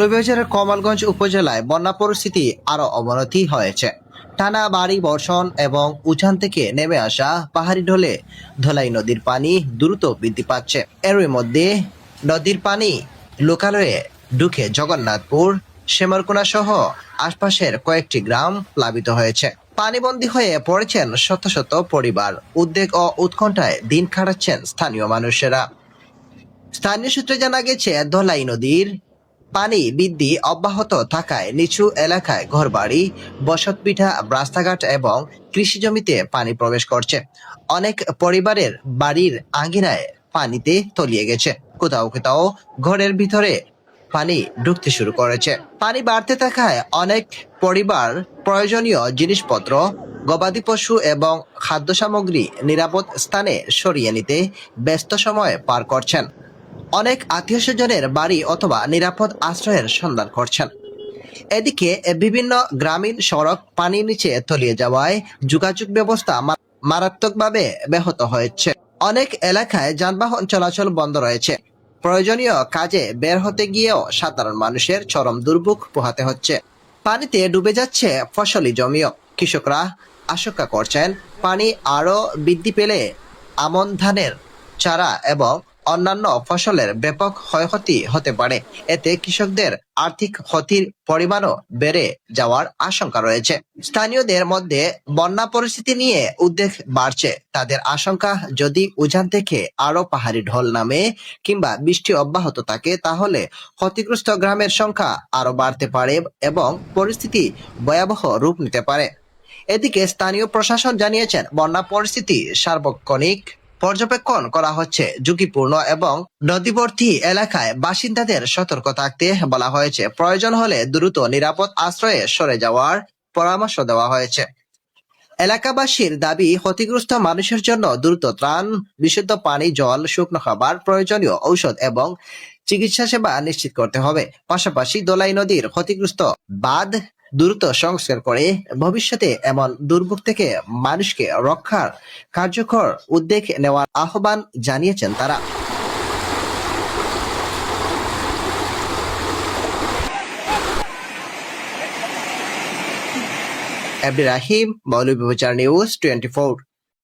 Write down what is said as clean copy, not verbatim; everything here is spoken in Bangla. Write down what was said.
মৌলভীবাজারের কমলগঞ্জ উপজেলায় বন্যা পরিস্থিতি আরো অবনতি হয়েছে। টানা ভারী বর্ষণ এবং উজান থেকে নেমে আসা পাহাড়ি ঢলে ধলাই নদীর পানি দ্রুত বৃদ্ধি পাচ্ছে। এরই মধ্যে নদীর পানি লোকালয়ে ঢুকে জগন্নাথপুর, শ্যামরকোনা সহ আশপাশের কয়েকটি গ্রাম প্লাবিত হয়েছে। পানিবন্দী হয়ে পড়েছেন শত শত পরিবার। উদ্বেগ ও উৎকণ্ঠায় দিন কাটাচ্ছেন স্থানীয় মানুষেরা। স্থানীয় সূত্রে জানা গেছে, ধলাই নদীর পানি বৃদ্ধি অব্যাহত থাকায় নিচু এলাকায় ঘরবাড়ি, বসতভিটা, রাস্তাঘাট এবং কৃষি জমিতে পানি প্রবেশ করছে। অনেক পরিবারের বাড়ির আঙ্গিনায় পানিতে তলিয়ে গেছে। কোথাও কোথাও ঘরের ভিতরে পানি ঢুকতে শুরু করেছে। পানি বাড়তে থাকায় অনেক পরিবার প্রয়োজনীয় জিনিসপত্র, গবাদি পশু এবং খাদ্য সামগ্রী নিরাপদ স্থানে সরিয়ে নিতে ব্যস্ত সময় পার করছেন। অনেক আত্মীয় স্বজনের বাড়ি অথবা নিরাপদ আশ্রয়ের সন্ধান করছেন। এদিকে বিভিন্ন গ্রামীণ সড়ক পানির নিচে তলিয়ে যাওয়ায় যোগাযোগ ব্যবস্থা মারাত্মকভাবে ব্যাহত হয়েছে। অনেক এলাকায় যানবাহন চলাচল বন্ধ রয়েছে। প্রয়োজনীয় কাজে বের হতে গিয়েও সাধারণ মানুষের চরম দুর্ভোগ পোহাতে হচ্ছে। পানিতে ডুবে যাচ্ছে ফসলি জমিও। কৃষকরা আশঙ্কা করছেন, পানি আরো বৃদ্ধি পেলে আমন ধানের চারা এবং অন্যান্য ফসলের ব্যাপক ক্ষয়ক্ষতি হতে পারে। এতে কৃষকদের আর্থিক ক্ষতির পরিমাণও বেড়ে যাওয়ার আশঙ্কা রয়েছে। স্থানীয়দের মধ্যে বন্যা পরিস্থিতি নিয়ে উদ্বেগ বাড়ছে। তাদের আশঙ্কা, যদি উজান থেকে আরো পাহাড়ি ঢল নামে কিংবা বৃষ্টি অব্যাহত থাকে, তাহলে ক্ষতিগ্রস্ত গ্রামের সংখ্যা আরো বাড়তে পারে এবং পরিস্থিতি ভয়াবহ রূপ নিতে পারে। এদিকে স্থানীয় প্রশাসন জানিয়েছেন, বন্যা পরিস্থিতি সার্বক্ষণিক পর্যবেক্ষণ করা হচ্ছে। ঝুঁকিপূর্ণ এবং নদীবর্তী এলাকায় বাসিন্দাদের সতর্ক থাকতে বলা হয়েছে। প্রয়োজন হলে দ্রুত নিরাপদ আশ্রয়ে সরে যাওয়ার পরামর্শ দেওয়া হয়েছে। এলাকাবাসীর দাবি, ক্ষতিগ্রস্ত মানুষের জন্য দ্রুত ত্রাণ, বিশুদ্ধ পানি, জল, শুকনো খাবার, প্রয়োজনীয় ঔষধ এবং চিকিৎসা সেবা নিশ্চিত করতে হবে। পাশাপাশি ধলাই নদীর ক্ষতিগ্রস্ত বাঁধ দ্রুত সংস্কার করে ভবিষ্যতে এমন দুর্ভোগ থেকে মানুষকে রক্ষার কার্যকর উদ্যোগ নেওয়ার আহ্বান জানিয়েছেন তারা। আব্দুর রাহিম, মৌলভীবাজার নিউজ 24।